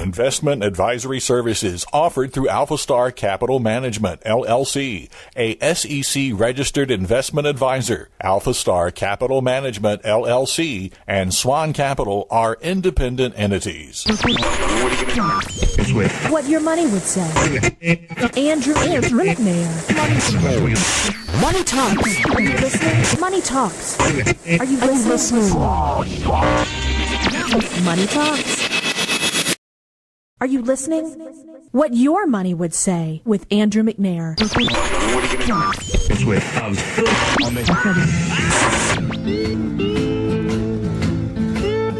Investment advisory services offered through Alpha Capital Management, LLC, a SEC-registered investment advisor. Alpha Capital Management, LLC, and SWAN-Capital are independent entities. What your money would say. Andrew McNair. Money Talks. Are you listening? Money Talks. Are you listening? Money Talks. Are you listening? What your money would say with Andrew McNair.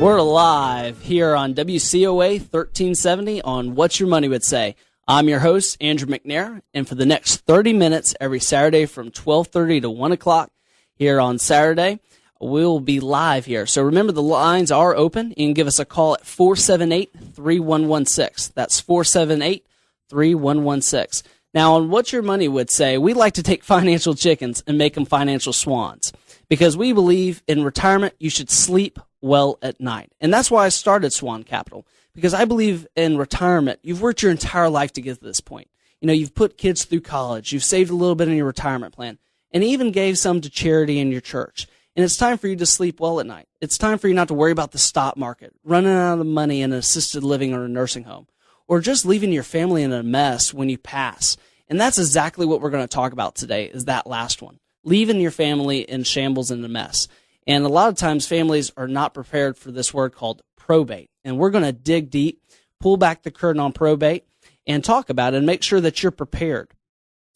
We're live here on WCOA 1370 on What Your Money Would Say. I'm your host, Andrew McNair, and for the next 30 minutes every Saturday from 12:30 to 1 o'clock here on Saturday, we'll be live here. So remember, the lines are open. You can give us a call at 478-3116. That's 478-3116. Now, on What Your Money Would Say, we like to take financial chickens and make them financial swans because we believe in retirement you should sleep well at night. And that's why I started SWAN-Capital, because I believe in retirement. You've worked your entire life to get to this point. You know, you've put kids through college. You've saved a little bit in your retirement plan and even gave some to charity in your church. And it's time for you to sleep well at night. It's time for you not to worry about the stock market, running out of money in an assisted living or a nursing home, or just leaving your family in a mess when you pass. And that's exactly what we're going to talk about today, is that last one, leaving your family in shambles and a mess. And a lot of times families are not prepared for this word called probate. And we're going to dig deep, pull back the curtain on probate, and talk about it and make sure that you're prepared.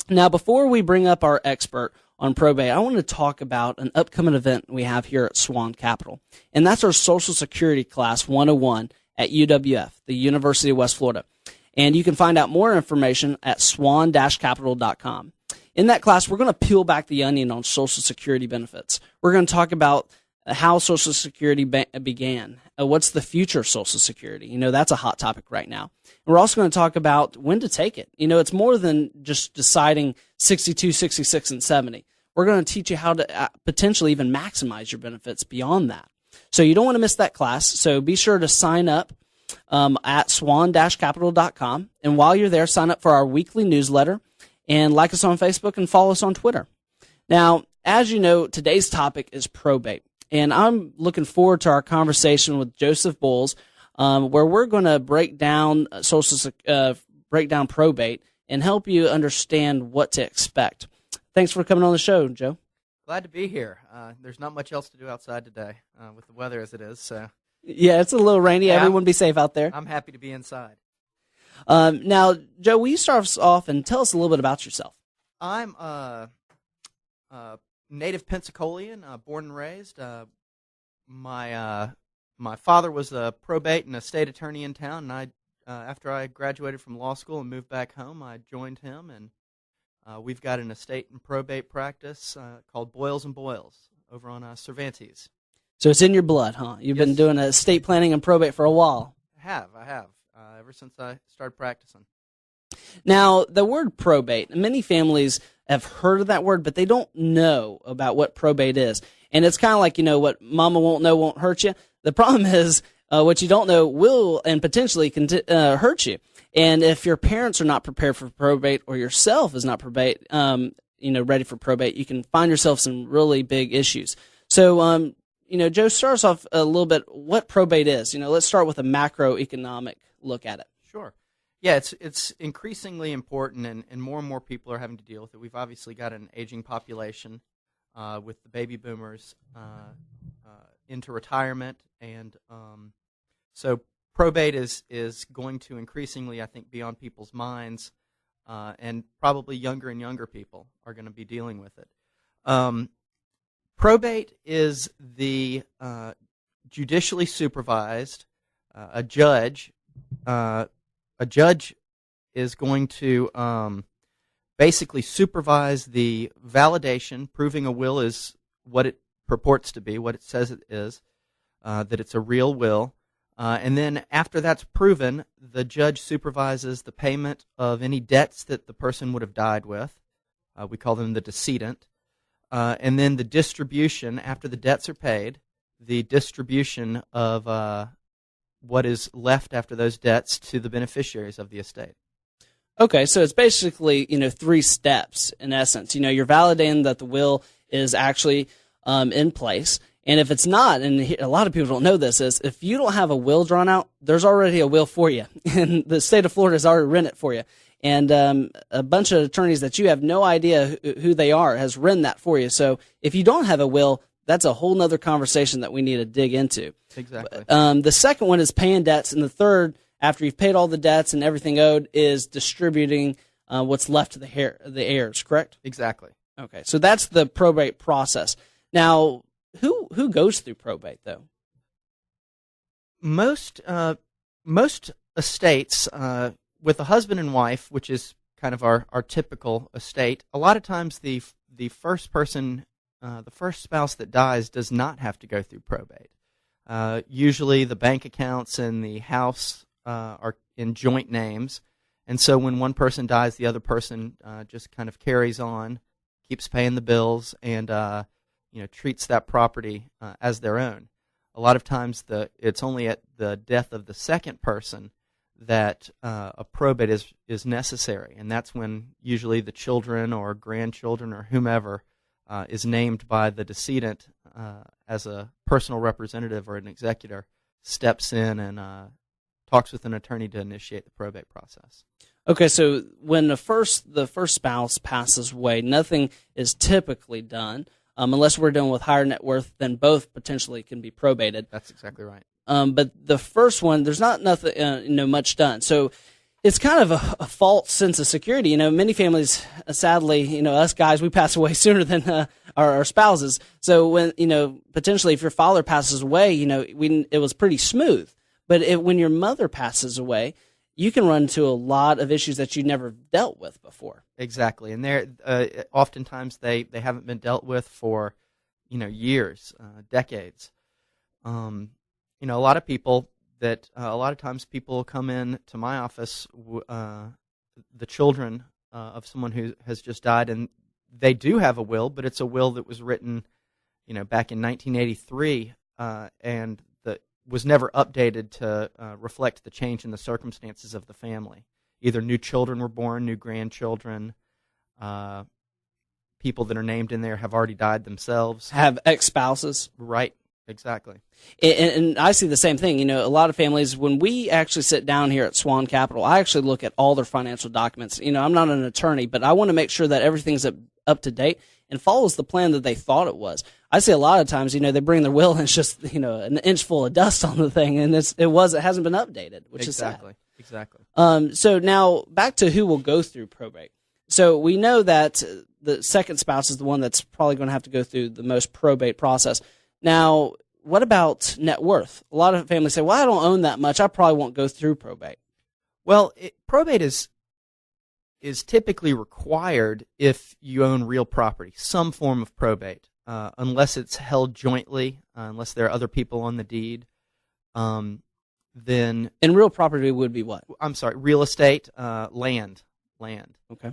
Now, before we bring up our expert on probate, I want to talk about an upcoming event we have here at SWAN-Capital. And that's our Social Security Class 101 at UWF, the University of West Florida. And you can find out more information at swan-capital.com. In that class, we're going to peel back the onion on Social Security benefits. We're going to talk about how Social Security began. What's the future of Social Security? You know, that's a hot topic right now. And we're also going to talk about when to take it. You know, it's more than just deciding 62, 66, and 70. We're going to teach you how to potentially even maximize your benefits beyond that. So you don't want to miss that class. So be sure to sign up at swan-capital.com. And while you're there, sign up for our weekly newsletter and like us on Facebook and follow us on Twitter. Now, as you know, today's topic is probate. And I'm looking forward to our conversation with Joseph Bowles, where we're going to break down probate and help you understand what to expect. Thanks for coming on the show, Joe. Glad to be here. There's not much else to do outside today with the weather as it is. So yeah, it's a little rainy. Yeah, everyone be safe out there. I'm happy to be inside. Now, Joe, will you start us off and tell us a little bit about yourself? I'm native Pensacolian, born and raised. My father was a probate and estate attorney in town, and after I graduated from law school and moved back home, I joined him, and we've got an estate and probate practice called Boyles and Boyles over on Cervantes. So it's in your blood, huh? You've been doing estate planning and probate for a while. I have. Ever since I started practicing. Now, the word probate, many families have heard of that word, but they don't know about what probate is. And it's kind of like, you know, what mama won't know won't hurt you. The problem is what you don't know will and potentially can hurt you. And if your parents are not prepared for probate or yourself is not ready for probate, you can find yourself some really big issues. So, Joe, start us off a little bit what probate is. You know, let's start with a macroeconomic look at it. Sure. Yeah, it's increasingly important, and more people are having to deal with it. We've obviously got an aging population with the baby boomers into retirement, and so probate is going to increasingly, I think, be on people's minds, and probably younger and younger people are going to be dealing with it. Probate is the judicially supervised. A judge is going to basically supervise the validation, proving a will is what it purports to be, what it says it is, that it's a real will. And then after that's proven, the judge supervises the payment of any debts that the person would have died with. We call them the decedent. And then the distribution, after the debts are paid, the distribution of what is left after those debts to the beneficiaries of the estate. Okay, so it's basically, 3 steps in essence. You're validating that the will is actually in place. And if it's not, and a lot of people don't know this, is if you don't have a will drawn out, there's already a will for you. And the state of Florida has already written it for you. And a bunch of attorneys that you have no idea who they are has written that for you. So if you don't have a will, that's a whole nother conversation that we need to dig into. Exactly. The second one is paying debts, and the third, after you've paid all the debts and everything owed, is distributing what's left to the heirs, correct? Exactly. Okay, so that's the probate process. Now, who goes through probate, though? Most estates, with a husband and wife, which is kind of our typical estate, a lot of times the first person, the first spouse that dies does not have to go through probate. Usually the bank accounts and the house are in joint names, and so when one person dies, the other person just kind of carries on, keeps paying the bills, and treats that property as their own. A lot of times it's only at the death of the second person that a probate is necessary, and that's when usually the children or grandchildren or whomever is named by the decedent as a personal representative or an executor, steps in and talks with an attorney to initiate the probate process. Okay, so when the first spouse passes away, nothing is typically done unless we're dealing with higher net worth. Then both potentially can be probated. That's exactly right. But the first one, there's not nothing, much done. So it's kind of a false sense of security. Many families, sadly, us guys, we pass away sooner than our spouses. So when potentially if your father passes away, it was pretty smooth. But when your mother passes away, you can run into a lot of issues that you never dealt with before. Exactly, and they're oftentimes they haven't been dealt with for years, decades. A lot of people a lot of times people come in to my office, the children of someone who has just died, and they do have a will, but it's a will that was written, back in 1983, and that was never updated to reflect the change in the circumstances of the family. Either new children were born, new grandchildren, people that are named in there have already died themselves. Have ex-spouses. Right, exactly. And I see the same thing. A lot of families, when we actually sit down here at SWAN-Capital, I actually look at all their financial documents. I'm not an attorney, but I want to make sure that everything's up to date and follows the plan that they thought it was. I see a lot of times, they bring their will and it's just, an inch full of dust on the thing, and it hasn't been updated, which is sad. Exactly. So now back to who will go through probate. So we know that the second spouse is the one that's probably going to have to go through the most probate process. Now, what about net worth? A lot of families say, well, I don't own that much. I probably won't go through probate. Well, probate is typically required if you own real property, some form of probate, unless it's held jointly, unless there are other people on the deed. Then and real property would be what? I'm sorry, real estate, land. Okay.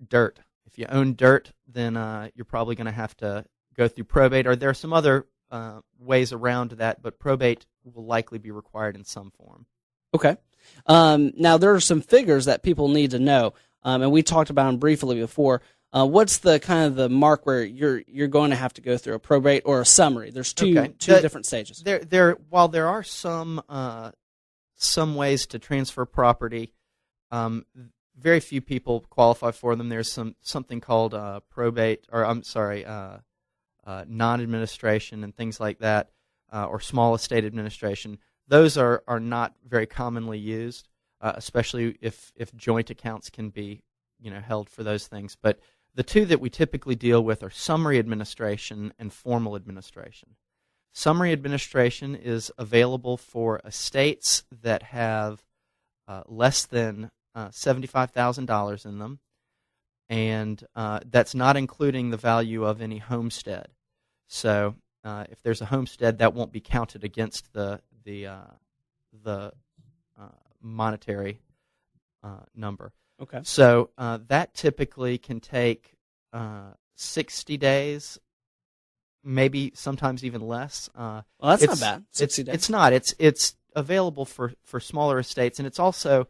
Dirt. If you own dirt, then you're probably going to have to go through probate, or there are some other ways around that, but probate will likely be required in some form. Okay. Now, there are some figures that people need to know, and we talked about them briefly before. What's the kind of the mark where you're going to have to go through a probate or a summary? There's two different stages. While there are some ways to transfer property, very few people qualify for them. There's something called probate, or non-administration and things like that, or small estate administration. Those are not very commonly used, especially if joint accounts can be held for those things. But the two that we typically deal with are summary administration and formal administration. Summary administration is available for estates that have less than $75,000 in them, and that's not including the value of any homestead. So if there's a homestead, that won't be counted against the monetary number. Okay. So that typically can take 60 days, maybe sometimes even less. Well, that's not bad. 60 days. It's not. It's available for smaller estates, and it's also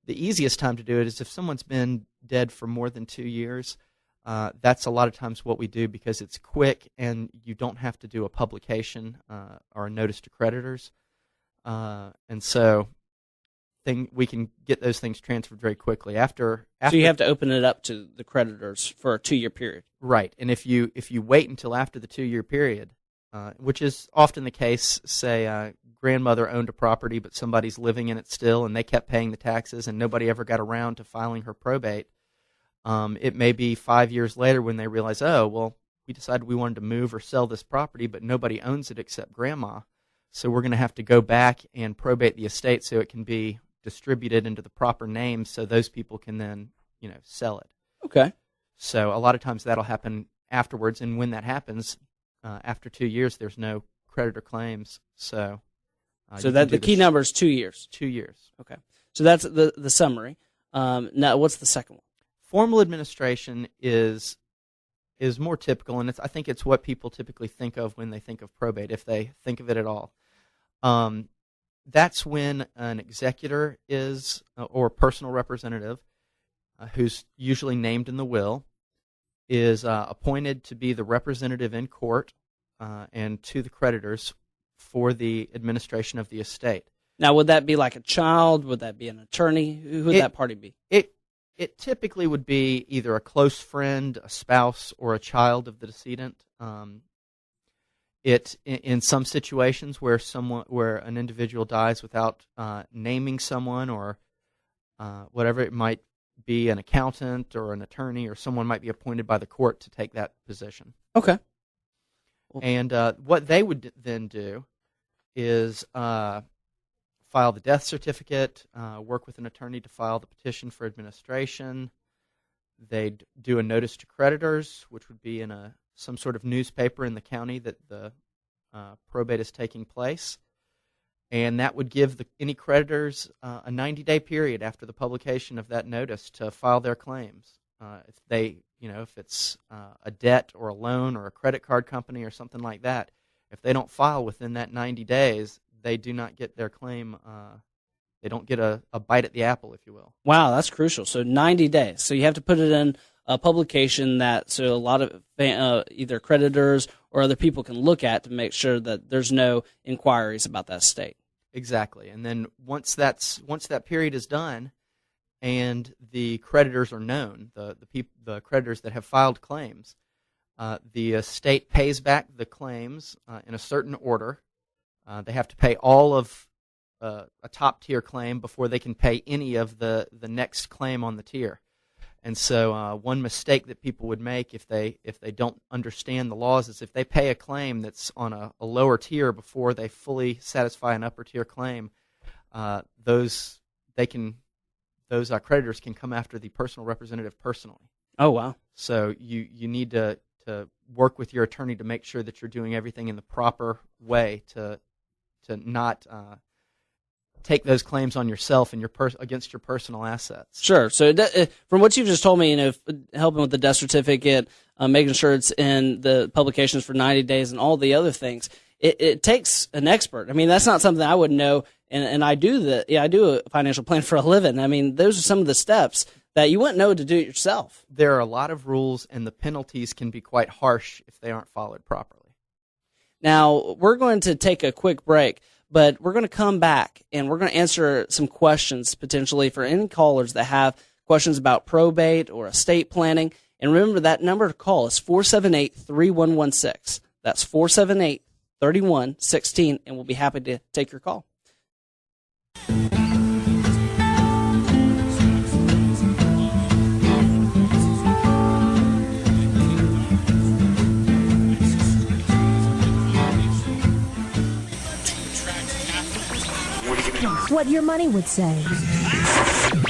the easiest time to do it is if someone's been dead for more than 2 years. That's a lot of times what we do because it's quick and you don't have to do a publication or a notice to creditors. And so we can get those things transferred very quickly. After so you have to open it up to the creditors for a 2-year period. Right. And if you wait until after the 2-year period, which is often the case, say grandmother owned a property but somebody's living in it still and they kept paying the taxes and nobody ever got around to filing her probate, it may be 5 years later when they realize, oh, well, we decided we wanted to move or sell this property but nobody owns it except grandma. So we're going to have to go back and probate the estate so it can be distributed into the proper names so those people can then, sell it. Okay. So a lot of times that'll happen afterwards, and when that happens, after 2 years, there's no creditor claims. So that the key number is 2 years. 2 years. Okay. So that's the summary. Now, what's the second one? Formal administration is more typical, and I think it's what people typically think of when they think of probate, if they think of it at all. That's when an executor is, or personal representative, who's usually named in the will, is appointed to be the representative in court and to the creditors for the administration of the estate. Now, would that be like a child? Would that be an attorney? Who would that party be? It typically would be either a close friend, a spouse, or a child of the decedent. In some situations where an individual dies without naming someone or whatever, it might be an accountant or an attorney, or someone might be appointed by the court to take that position. Okay. And what they would then do is file the death certificate, work with an attorney to file the petition for administration. They'd do a notice to creditors, which would be in some sort of newspaper in the county that the probate is taking place. And that would give any creditors a 90-day period after the publication of that notice to file their claims. If it's a debt or a loan or a credit card company or something like that, if they don't file within that 90 days, they do not get their claim. They don't get a bite at the apple, if you will. Wow, that's crucial. So 90 days. So you have to put it in a publication so a lot of either creditors or other people can look at to make sure that there's no inquiries about that estate. Exactly. And then once that period is done and the creditors are known, the creditors that have filed claims, the estate pays back the claims in a certain order. They have to pay all of a top-tier claim before they can pay any of the next claim on the tier. And so one mistake that people would make if they don't understand the laws is if they pay a claim that's on a lower tier before they fully satisfy an upper-tier claim, those creditors can come after the personal representative personally. Oh, wow. So you need to work with your attorney to make sure that you're doing everything in the proper way to not take those claims on yourself and against your personal assets. Sure. So from what you've just told me, helping with the death certificate, making sure it's in the publications for 90 days and all the other things, it takes an expert. I mean, that's not something I would know, and I do a financial plan for a living. I mean, those are some of the steps that you wouldn't know to do it yourself. There are a lot of rules, and the penalties can be quite harsh if they aren't followed properly. Now, we're going to take a quick break, but we're going to come back, and we're going to answer some questions potentially for any callers that have questions about probate or estate planning. And remember, that number to call is 478-3116. That's 478-3116, and we'll be happy to take your call. What your money would say.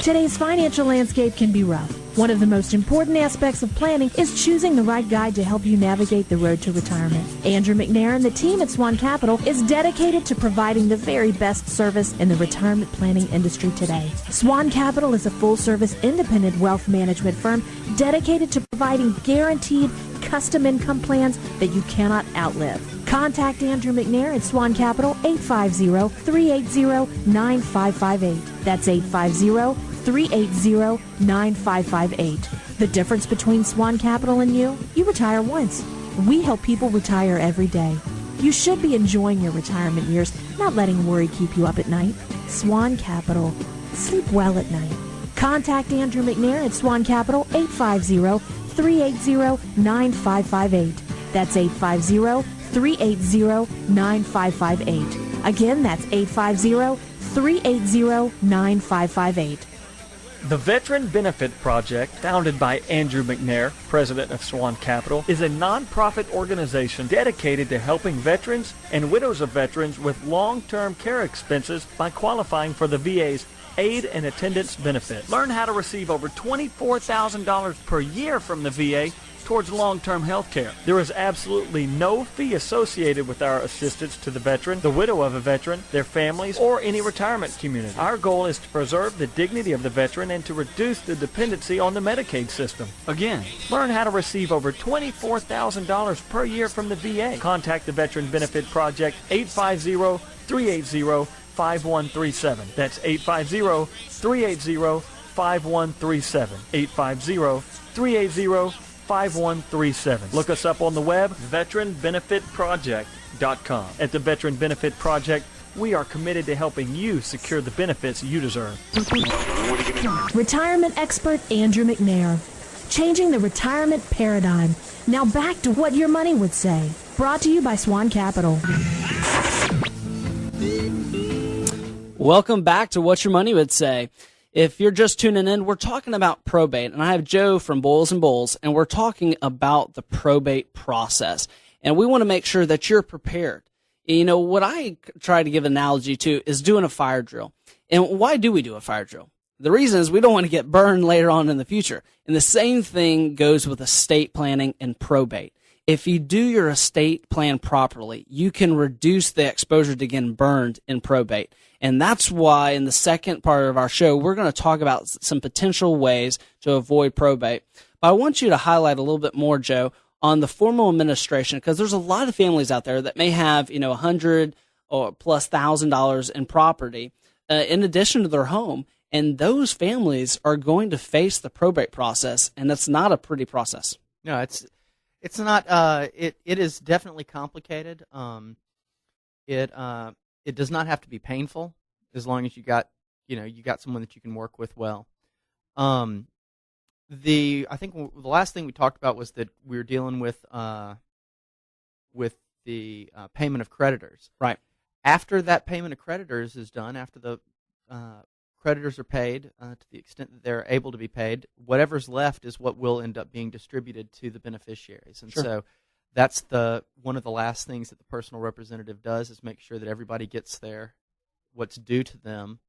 Today's financial landscape can be rough. One of the most important aspects of planning is choosing the right guide to help you navigate the road to retirement. Andrew McNair and the team at SWAN-Capital is dedicated to providing the very best service in the retirement planning industry today. SWAN-Capital is a full-service independent wealth management firm dedicated to providing guaranteed custom income plans that you cannot outlive. Contact Andrew McNair at SWAN-Capital 850-380-9558. That's 850-380-9558. The difference between SWAN-Capital and you retire once. We help people retire every day. You should be enjoying your retirement years, not letting worry keep you up at night. SWAN-Capital. Sleep well at night. Contact Andrew McNair at SWAN-Capital 850-380-9558. That's 850-380-9558. Again, that's 850-380-9558. The Veteran Benefit Project, founded by Andrew McNair, president of SWAN-Capital, is a nonprofit organization dedicated to helping veterans and widows of veterans with long-term care expenses by qualifying for the VA's Aid and Attendance Benefit. Learn how to receive over $24,000 per year from the VA towards long-term health care. There is absolutely no fee associated with our assistance to the veteran, the widow of a veteran, their families, or any retirement community. Our goal is to preserve the dignity of the veteran and to reduce the dependency on the Medicaid system. Again, learn how to receive over $24,000 per year from the VA. Contact the Veteran Benefit Project 850-380-5137. That's 850-380-5137. 850-380-5137. Look us up on the web, veteranbenefitproject.com. At the Veteran Benefit Project, we are committed to helping you secure the benefits you deserve. Retirement expert Andrew McNair. Changing the retirement paradigm. Now back to what your money would say. Brought to you by SWAN-Capital. Welcome back to What Your Money Would Say. If you're just tuning in, we're talking about probate, and I have Joe from Boyles & Bowles, and we're talking about the probate process, and we want to make sure that you're prepared. You know, what I try to give an analogy to is doing a fire drill. And why do we do a fire drill? The reason is we don't want to get burned later on in the future. And the same thing goes with estate planning and probate. If you do your estate plan properly, you can reduce the exposure to getting burned in probate. And that's why in the second part of our show, we're going to talk about some potential ways to avoid probate. But I want you to highlight a little bit more, Joe, on the formal administration, because there's a lot of families out there that may have, you know, $100,000 or plus $1,000 in property in addition to their home. And those families are going to face the probate process, and it's not a pretty process. No, it's not. It is definitely complicated. It does not have to be painful as long as you got someone that you can work with well. I think the last thing we talked about was that we were dealing with the payment of creditors. Right. After that payment of creditors is done, after the creditors are paid to the extent that they're able to be paid, whatever's left is what will end up being distributed to the beneficiaries. And so that's one of the last things that the personal representative does is make sure that everybody gets what's due to them.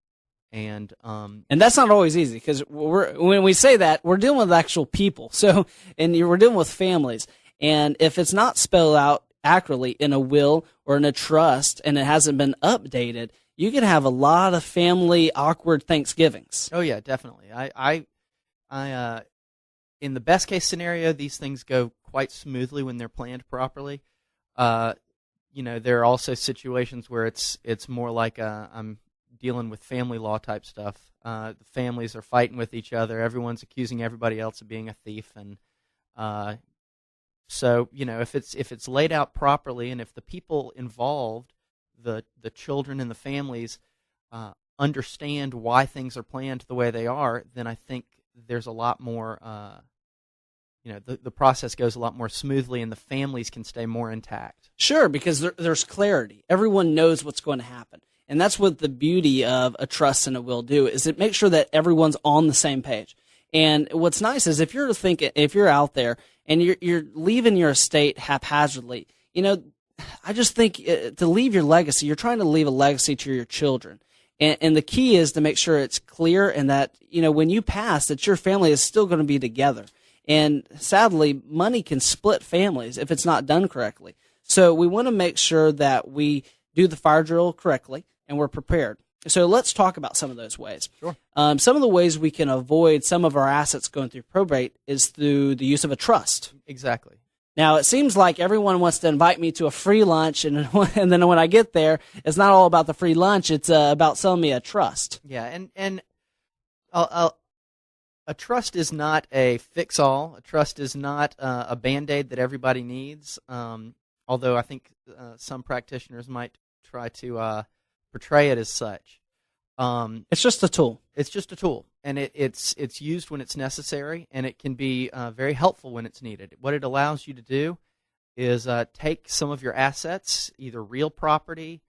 And that's not always easy, because when we say that, we're dealing with actual people. So, and we're dealing with families. And if it's not spelled out accurately in a will or in a trust and it hasn't been updated, you can have a lot of family awkward Thanksgivings. Oh yeah, definitely. I in the best case scenario, these things go quite smoothly when they're planned properly. There are also situations where it's more like I'm dealing with family law type stuff. The families are fighting with each other. Everyone's accusing everybody else of being a thief, and so if it's laid out properly, and if the people involved, the children and the families, understand why things are planned the way they are, then I think there's a lot more. The process goes a lot more smoothly, and the families can stay more intact. Sure, because there's clarity. Everyone knows what's going to happen. And that's what the beauty of a trust and a will do, is it makes sure that everyone's on the same page. And what's nice is if you're out there and you're leaving your estate haphazardly, I just think to leave your legacy, you're trying to leave a legacy to your children. And the key is to make sure it's clear, and that, when you pass, that your family is still going to be together. And sadly, money can split families if it's not done correctly. So we want to make sure that we do the fire drill correctly and we're prepared. So let's talk about some of those ways. Sure. Some of the ways we can avoid some of our assets going through probate is through the use of a trust. Exactly. Now, it seems like everyone wants to invite me to a free lunch, and then when I get there, it's not all about the free lunch. It's about selling me a trust. Yeah, and a trust is not a fix-all. A trust is not a Band-Aid that everybody needs, although I think some practitioners might try to portray it as such. It's just a tool. It's just a tool, and it's used when it's necessary, and it can be very helpful when it's needed. What it allows you to do is take some of your assets, either real property,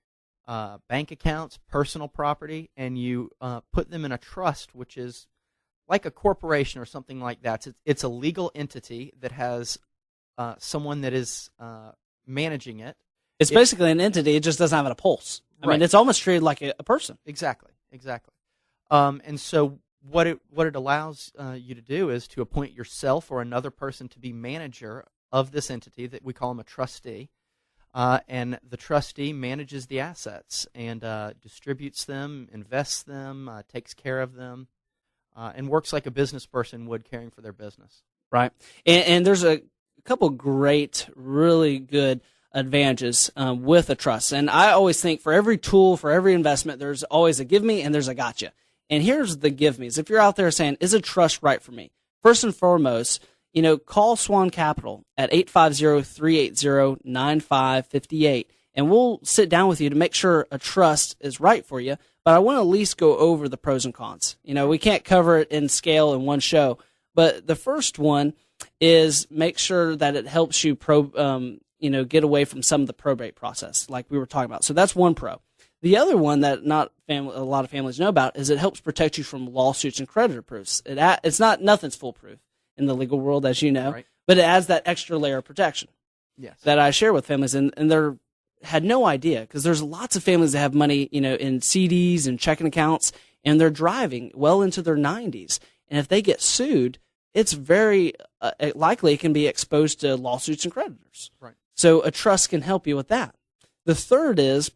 bank accounts, personal property, and you put them in a trust, which is like a corporation or something like that. It's a legal entity that has someone that is managing it. It's basically an entity. It just doesn't have a pulse. I mean, it's almost treated like a person. Exactly. And so what it allows you to do is to appoint yourself or another person to be manager of this entity that we call them a trustee. And the trustee manages the assets and distributes them, invests them, takes care of them, and works like a business person would caring for their business. Right. And there's a couple great, really good advantages with a trust. And I always think for every tool, for every investment, there's always a give me and there's a gotcha. And here's the give me's. If you're out there saying, is a trust right for me? First and foremost, call SWAN-Capital at 850-380-9558, and we'll sit down with you to make sure a trust is right for you. But I want to at least go over the pros and cons. We can't cover it in scale in one show. But the first one is make sure that it helps you get away from some of the probate process, like we were talking about. So that's one pro. The other one that a lot of families know about is it helps protect you from lawsuits and creditor proofs. Nothing's foolproof in the legal world, as you know, but it adds that extra layer of protection that I share with families, and they're had no idea, because there's lots of families that have money, in CDs and checking accounts, and they're driving well into their 90s. And if they get sued, it's very likely it can be exposed to lawsuits and creditors. Right. So a trust can help you with that. The third is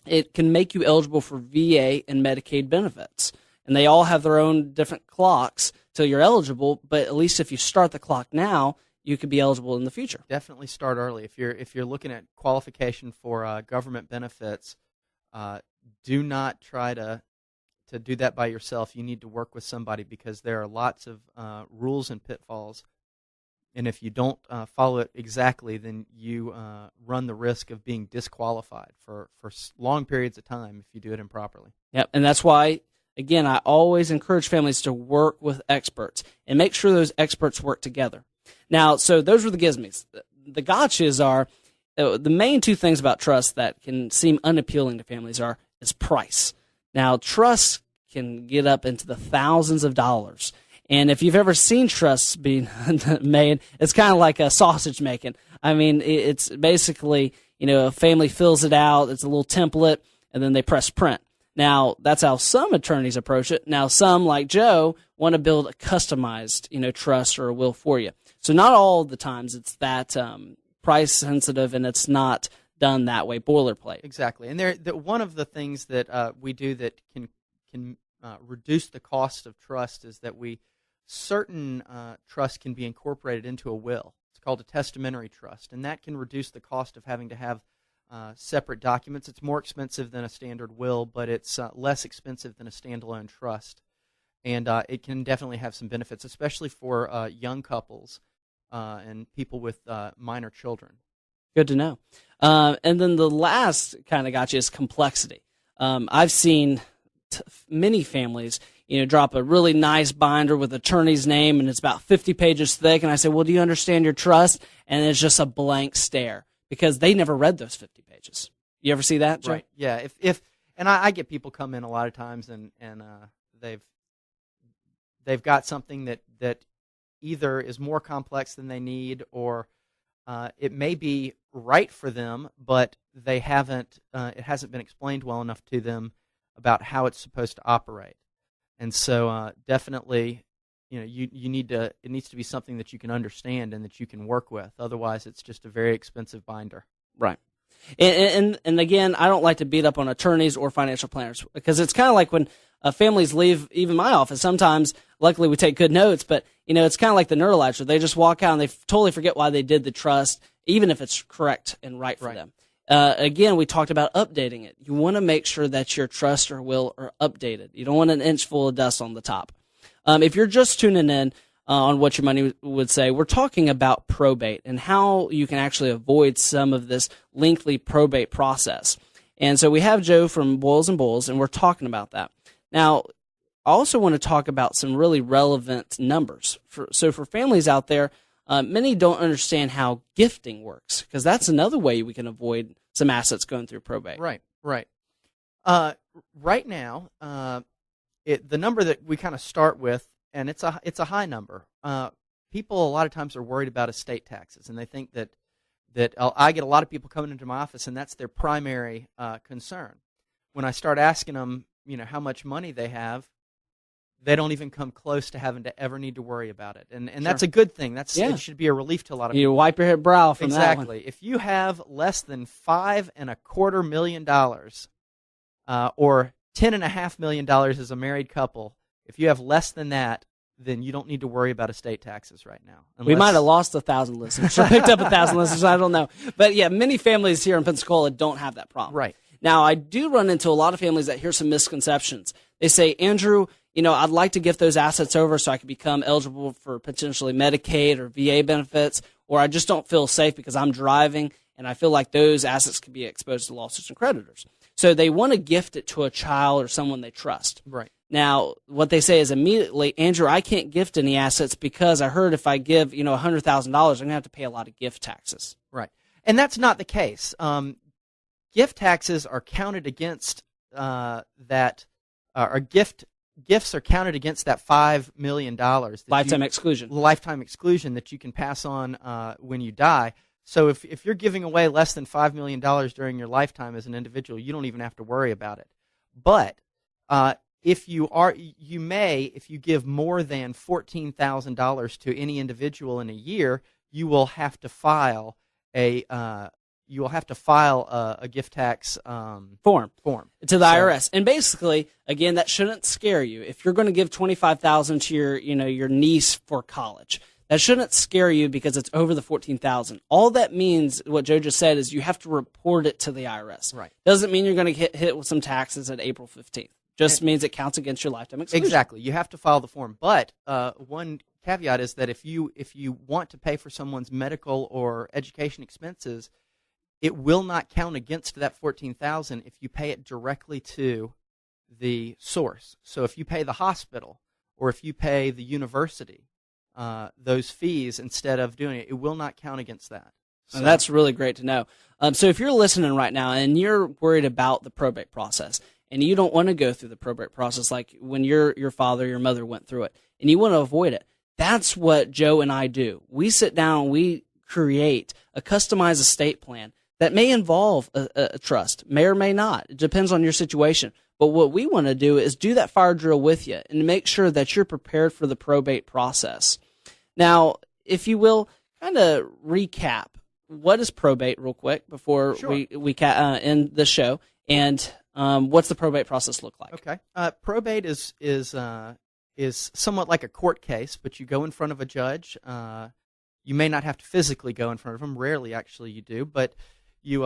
it can make you eligible for VA and Medicaid benefits. And they all have their own different clocks till you're eligible, but at least if you start the clock now, you could be eligible in the future. Definitely start early. If you're looking at qualification for government benefits, do not try to do that by yourself. You need to work with somebody, because there are lots of rules and pitfalls. And if you don't follow it exactly, then you run the risk of being disqualified for long periods of time if you do it improperly. Yep, and that's why, again, I always encourage families to work with experts and make sure those experts work together. Now, so those were the gizmies. The gotchas are the main two things about trust that can seem unappealing to families is price. Now, trusts can get up into the thousands of dollars. And if you've ever seen trusts being made, it's kind of like a sausage making. I mean, it's basically, a family fills it out, it's a little template, and then they press print. Now, that's how some attorneys approach it. Now, some, like Joe, want to build a customized, trust or a will for you. So not all the times it's that price sensitive, and it's not done that way, boilerplate. Exactly. And one of the things that we do that can reduce the cost of trust is that certain trusts can be incorporated into a will. It's called a testamentary trust, and that can reduce the cost of having to have separate documents. It's more expensive than a standard will, but it's less expensive than a standalone trust. And it can definitely have some benefits, especially for young couples and people with minor children. Good to know. And then the last kind of gotcha is complexity. I've seen many families, drop a really nice binder with attorney's name, and it's about 50 pages thick. And I say, well, do you understand your trust? And it's just a blank stare, because they never read those 50 pages. You ever see that, Joe? Right. Yeah. And I get people come in a lot of times, and they've got something that either is more complex than they need, or it may be right for them, but they haven't. It hasn't been explained well enough to them about how it's supposed to operate. And so definitely, you need to. It needs to be something that you can understand and that you can work with. Otherwise, it's just a very expensive binder. Right. And again, I don't like to beat up on attorneys or financial planners, because it's kind of like when families leave even my office. Sometimes, luckily we take good notes, but it's kind of like the neuralizer. They just walk out and they totally forget why they did the trust, even if it's correct and right for them. Again, we talked about updating it. You want to make sure that your trust or will are updated. You don't want an inch full of dust on the top. If you're just tuning in on What Your Money Would Say, we're talking about probate and how you can actually avoid some of this lengthy probate process. And so we have Joe from Boils and Bulls, and we're talking about that. Now, I also want to talk about some really relevant numbers. So for families out there, many don't understand how gifting works, because that's another way we can avoid some assets going through probate. Right. Right now, the number that we kind of start with, and it's a high number. People a lot of times are worried about estate taxes, and they think that I get a lot of people coming into my office, and that's their primary concern. When I start asking them, how much money they have, they don't even come close to having to ever need to worry about it, and that's a good thing. It should be a relief to a lot of people. You wipe your brow from that one. Exactly. If you have less than $5.25 million, or $10.5 million as a married couple, if you have less than that, then you don't need to worry about estate taxes right now. We might have lost 1,000 listeners or picked up 1,000 listeners. I don't know. But yeah, many families here in Pensacola don't have that problem. Right. Now, I do run into a lot of families that hear some misconceptions. They say, Andrew, I'd like to gift those assets over so I can become eligible for potentially Medicaid or VA benefits, or I just don't feel safe because I'm driving and I feel like those assets could be exposed to lawsuits and creditors. So they want to gift it to a child or someone they trust. Right. Now, what they say is immediately, Andrew, I can't gift any assets because I heard if I give, $100,000, I'm going to have to pay a lot of gift taxes. Right. And that's not the case. Gift taxes are counted against gifts are counted against that $5 million. Lifetime exclusion. Lifetime exclusion that you can pass on when you die. So if you're giving away less than $5 million during your lifetime as an individual, you don't even have to worry about it. But if you give more than $14,000 to any individual in a year, you will have to file a gift tax form to the IRS. And basically, again, that shouldn't scare you. If you're going to give $25,000 to your niece for college, that shouldn't scare you because it's over the $14,000. All that means, what Joe just said, is you have to report it to the IRS. Right. Doesn't mean you're going to get hit with some taxes at April 15th. Just means it counts against your lifetime exclusion. Exactly. You have to file the form. But one caveat is that if you want to pay for someone's medical or education expenses, it will not count against that $14,000 if you pay it directly to the source. So if you pay the hospital or if you pay the university those fees instead of doing it, it will not count against that. So that's really great to know. So if you're listening right now and you're worried about the probate process and you don't want to go through the probate process like when your father, your mother went through it, and you want to avoid it, that's what Joe and I do. We sit down and we create a customized estate plan that may involve a trust, may or may not. It depends on your situation. But what we want to do is do that fire drill with you and make sure that you're prepared for the probate process. Now, if you will, kind of recap, what is probate real quick before we end the show, and what's the probate process look like? Okay. Probate is somewhat like a court case, but you go in front of a judge. You may not have to physically go in front of him. Rarely, actually, you do. But you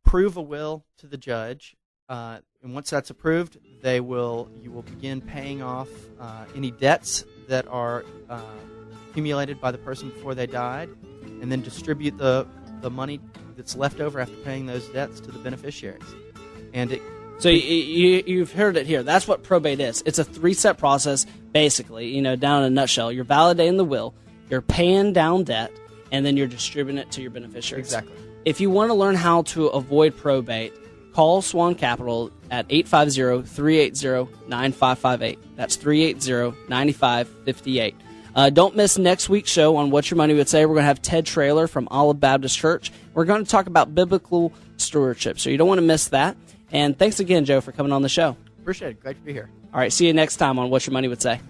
prove a will to the judge, and once that's approved, you will begin paying off any debts that are accumulated by the person before they died, and then distribute the money that's left over after paying those debts to the beneficiaries. And so you've heard it here. That's what probate is. It's a 3-step process, basically. Down in a nutshell, you're validating the will, you're paying down debt, and then you're distributing it to your beneficiaries. Exactly. If you want to learn how to avoid probate, call SWAN-Capital at 850-380-9558. That's 380-9558. Don't miss next week's show on What Your Money Would Say. We're going to have Ted Traylor from Olive Baptist Church. We're going to talk about biblical stewardship, so you don't want to miss that. And thanks again, Joe, for coming on the show. Appreciate it. Great to be here. All right, see you next time on What Your Money Would Say.